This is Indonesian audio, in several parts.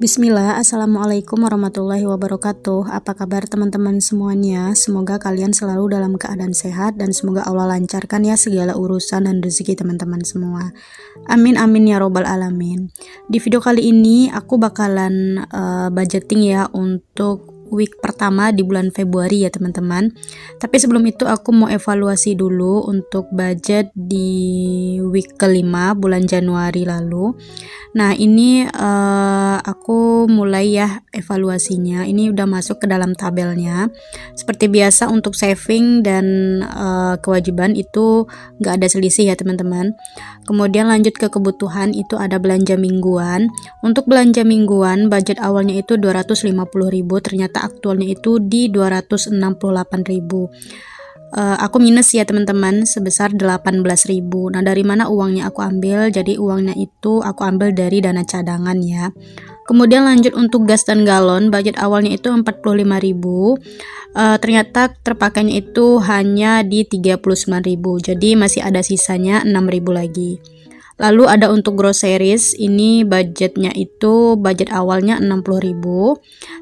Bismillah, Assalamualaikum warahmatullahi wabarakatuh. Apa kabar teman-teman semuanya? Semoga kalian selalu dalam keadaan sehat dan semoga Allah lancarkan ya segala urusan dan rezeki teman-teman semua. Amin amin ya robbal alamin. Di video kali ini aku bakalan budgeting ya untuk week pertama di bulan Februari ya teman-teman. Tapi sebelum itu aku mau evaluasi dulu untuk budget di week kelima bulan Januari lalu. Nah ini aku mulai ya evaluasinya. Ini udah masuk ke dalam tabelnya. Seperti biasa untuk saving dan kewajiban itu nggak ada selisih ya teman-teman. Kemudian lanjut ke kebutuhan, itu ada belanja mingguan. Untuk belanja mingguan budget awalnya itu 250.000, ternyata aktualnya itu di 268.000. Aku minus ya teman-teman sebesar 18.000. Nah dari mana uangnya aku ambil? Jadi uangnya itu aku ambil dari dana cadangan ya. Kemudian lanjut untuk gas dan galon, budget awalnya itu 45.000. Ternyata terpakainya itu hanya di 39.000. Jadi masih ada sisanya 6.000 lagi. Lalu ada untuk groceries, ini budgetnya itu budget awalnya 60.000.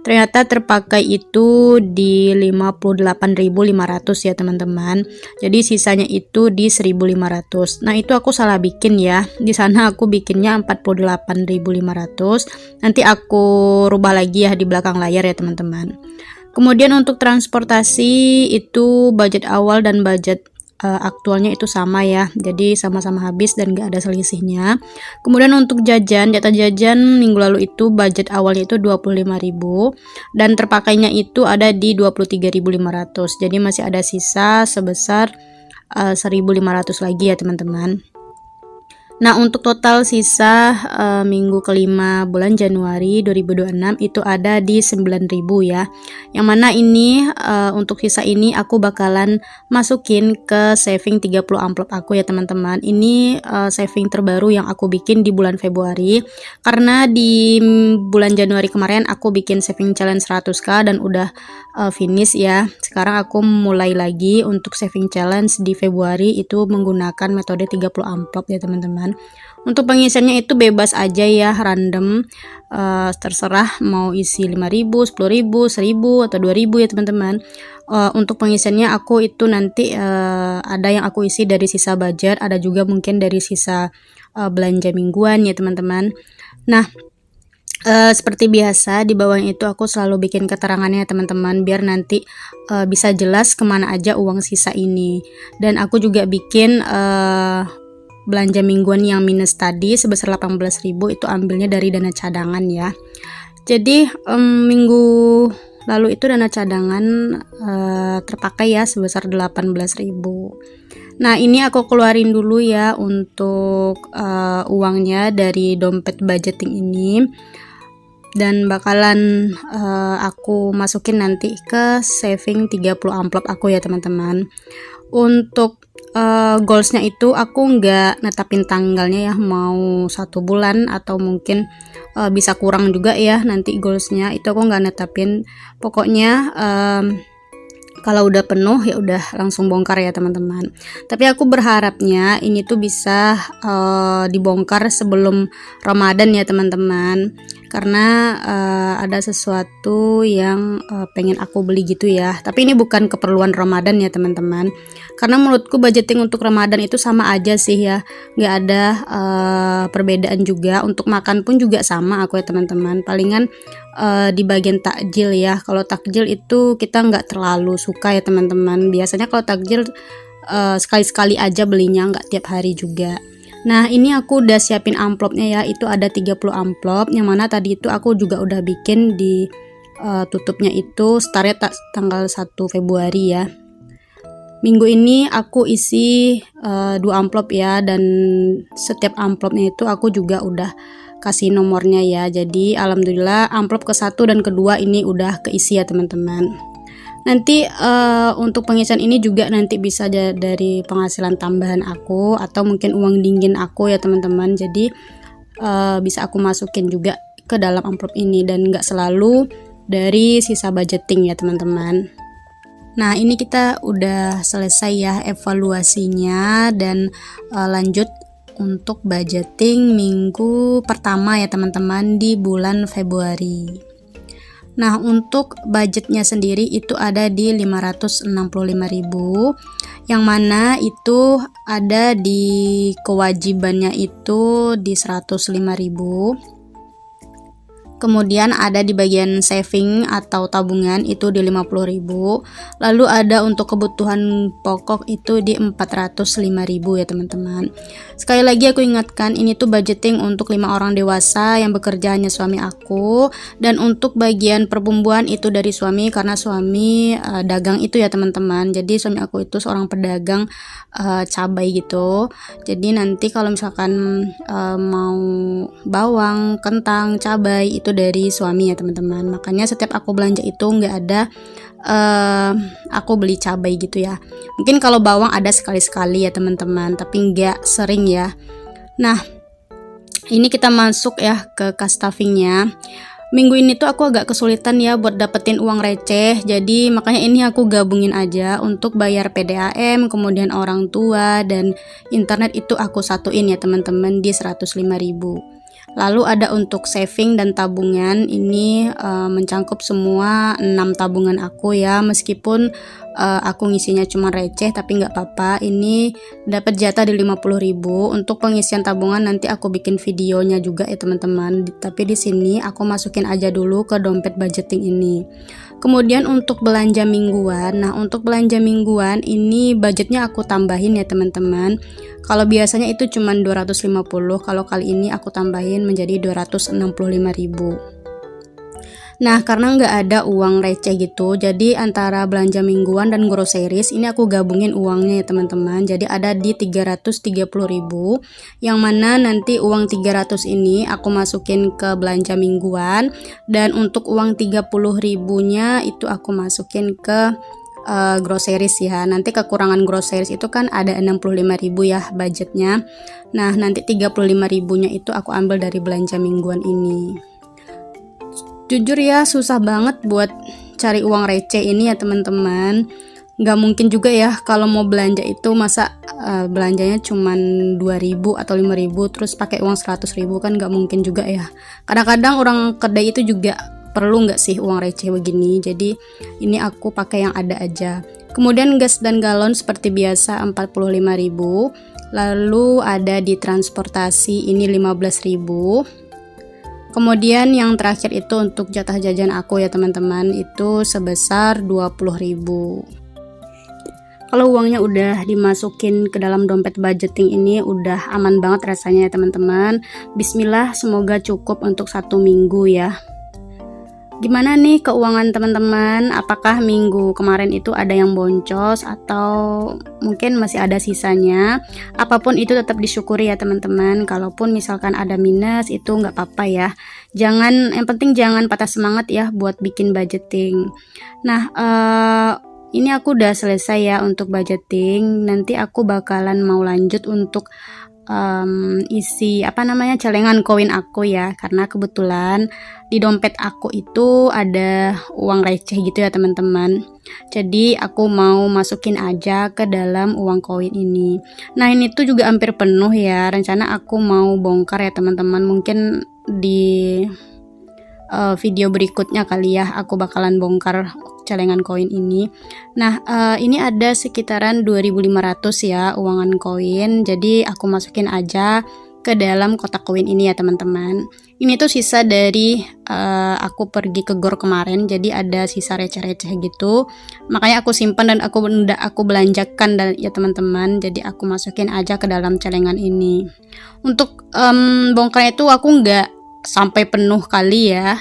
Ternyata terpakai itu di 58.500 ya teman-teman. Jadi sisanya itu di 1.500. Nah, itu aku salah bikin ya. Di sana aku bikinnya 48.500. Nanti aku rubah lagi ya di belakang layar ya teman-teman. Kemudian untuk transportasi itu budget awal dan budget aktualnya itu sama ya, jadi sama-sama habis dan gak ada selisihnya. Kemudian untuk jajan, jatah jajan minggu lalu itu budget awalnya itu 25.000 dan terpakainya itu ada di 23.500. Jadi masih ada sisa sebesar 1.500 lagi ya teman-teman. Nah untuk total sisa minggu kelima bulan Januari 2026 itu ada di 9.000 ya. Yang mana ini untuk sisa ini aku bakalan masukin ke saving 30 amplop aku ya teman-teman. Ini saving terbaru yang aku bikin di bulan Februari. Karena di bulan Januari kemarin aku bikin saving challenge 100k dan udah finish ya. Sekarang aku mulai lagi untuk saving challenge di Februari itu menggunakan metode 30 amplop ya teman-teman. Untuk pengisiannya itu bebas aja ya, random, terserah mau isi 5.000, 10.000, 1.000 atau 2.000 ya teman-teman. Untuk pengisiannya aku itu nanti ada yang aku isi dari sisa budget, ada juga mungkin dari sisa belanja mingguan ya teman-teman. Nah seperti biasa di bawahnya itu aku selalu bikin keterangannya teman-teman biar nanti bisa jelas kemana aja uang sisa ini. Dan aku juga bikin belanja mingguan yang minus tadi sebesar 18.000 itu ambilnya dari dana cadangan ya. Jadi minggu lalu itu dana cadangan terpakai ya sebesar 18.000. Nah ini aku keluarin dulu ya untuk uangnya dari dompet budgeting ini. Dan bakalan aku masukin nanti ke saving 30 amplop aku ya teman-teman. Untuk goalsnya itu aku nggak netapin tanggalnya ya, mau 1 bulan atau mungkin bisa kurang juga ya nanti goalsnya, itu aku nggak netapin. Pokoknya kalau udah penuh ya udah langsung bongkar ya teman-teman. Tapi aku berharapnya ini tuh bisa dibongkar sebelum Ramadan ya teman-teman. Karena ada sesuatu yang pengen aku beli gitu ya. Tapi ini bukan keperluan Ramadan ya teman-teman. Karena menurutku budgeting untuk Ramadan itu sama aja sih ya. Nggak ada perbedaan juga. Untuk makan pun juga sama aku ya teman-teman. Palingan di bagian takjil ya. Kalau takjil itu kita nggak terlalu suka ya teman-teman. Biasanya kalau takjil sekali-sekali aja belinya, nggak tiap hari juga. Nah ini aku udah siapin amplopnya ya, itu ada 30 amplop, yang mana tadi itu aku juga udah bikin di tutupnya itu startnya tanggal 1 Februari ya. Minggu ini aku isi 2 amplop ya, dan setiap amplopnya itu aku juga udah kasih nomornya ya. Jadi alhamdulillah amplop ke-1 dan kedua ini udah keisi ya teman-teman. Nanti untuk pengisian ini juga nanti bisa dari penghasilan tambahan aku atau mungkin uang dingin aku ya teman-teman. Jadi bisa aku masukin juga ke dalam amplop ini dan nggak selalu dari sisa budgeting ya teman-teman. Nah ini kita udah selesai ya evaluasinya dan lanjut untuk budgeting minggu pertama ya teman-teman di bulan Februari. Nah, untuk budgetnya sendiri itu ada di 565.000, yang mana itu ada di kewajibannya itu di 105.000. Kemudian ada di bagian saving atau tabungan itu di 50.000. Lalu ada untuk kebutuhan pokok itu di 405.000 ya teman-teman. Sekali lagi aku ingatkan, ini tuh budgeting untuk 5 orang dewasa yang bekerja hanya suami aku, dan untuk bagian perbumbuan itu dari suami karena suami dagang itu ya teman-teman. Jadi suami aku itu seorang pedagang cabai gitu. Jadi nanti kalau misalkan mau bawang, kentang, cabai itu dari suami ya teman-teman. Makanya setiap aku belanja itu nggak ada aku beli cabai gitu ya. Mungkin kalau bawang ada sekali-sekali ya teman-teman, tapi nggak sering ya. Nah, ini kita masuk ya ke kas stuffingnya. Minggu ini tuh aku agak kesulitan ya buat dapetin uang receh, jadi makanya ini aku gabungin aja untuk bayar PDAM, kemudian orang tua, dan internet itu aku satuin ya teman-teman di 105.000. Lalu ada untuk saving dan tabungan, ini mencangkup semua 6 tabungan aku ya, meskipun aku ngisinya cuma receh tapi nggak apa-apa. Ini dapat jatah di 50.000. Untuk pengisian tabungan nanti aku bikin videonya juga ya teman-teman, tapi di sini aku masukin aja dulu ke dompet budgeting ini. Kemudian untuk belanja mingguan, nah untuk belanja mingguan ini budgetnya aku tambahin ya teman-teman. Kalau biasanya itu cuma 250, kalau kali ini aku tambahin menjadi 265.000. Nah, karena nggak ada uang receh gitu, jadi antara belanja mingguan dan groceries ini aku gabungin uangnya ya teman-teman. Jadi ada di 330.000, yang mana nanti uang 300 ini aku masukin ke belanja mingguan, dan untuk uang 30.000-nya itu aku masukin ke groceries ya. Nanti kekurangan groceries itu kan ada 65.000 ya budgetnya. Nah, nanti 35.000-nya itu aku ambil dari belanja mingguan ini. Jujur ya, susah banget buat cari uang receh ini ya teman-teman. Nggak mungkin juga ya kalau mau belanja itu masa belanjanya cuman 2.000 atau 5.000 terus pakai uang 100.000, kan nggak mungkin juga ya. Kadang-kadang orang kedai itu juga perlu nggak sih uang receh begini. Jadi ini aku pakai yang ada aja. Kemudian gas dan galon seperti biasa 45.000. Lalu ada di transportasi ini 15.000. Kemudian yang terakhir itu untuk jatah jajan aku ya teman-teman, itu sebesar 20.000. Kalau uangnya udah dimasukin ke dalam dompet budgeting ini udah aman banget rasanya ya teman-teman. Bismillah, semoga cukup untuk 1 minggu ya. Gimana nih keuangan teman-teman? Apakah minggu kemarin itu ada yang boncos atau mungkin masih ada sisanya? Apapun itu tetap disyukuri ya teman-teman. Kalaupun misalkan ada minus itu nggak apa-apa ya. Yang penting jangan patah semangat ya buat bikin budgeting. Nah, ini aku udah selesai ya untuk budgeting. Nanti aku bakalan mau lanjut untuk isi celengan koin aku ya, karena kebetulan di dompet aku itu ada uang receh gitu ya teman-teman. Jadi aku mau masukin aja ke dalam uang koin ini. Nah, ini tuh juga hampir penuh ya. Rencana aku mau bongkar ya teman-teman. Mungkin di video berikutnya kali ya aku bakalan bongkar celengan koin ini. Nah, ini ada sekitaran 2.500 ya uangan koin. Jadi aku masukin aja ke dalam kotak koin ini ya teman-teman. Ini tuh sisa dari aku pergi ke GOR kemarin. Jadi ada sisa receh-receh gitu. Makanya aku simpan dan aku belanjakan ya teman-teman. Jadi aku masukin aja ke dalam celengan ini. Untuk bongkarnya itu aku nggak sampai penuh kali ya.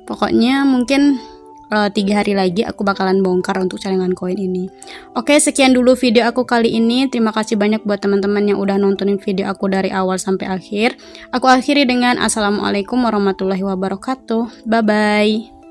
Pokoknya mungkin 3 hari lagi aku bakalan bongkar untuk celengan koin ini. Oke, sekian dulu video aku kali ini. Terima kasih banyak buat teman-teman yang udah nontonin video aku dari awal sampai akhir. Aku akhiri dengan assalamualaikum warahmatullahi wabarakatuh. Bye bye.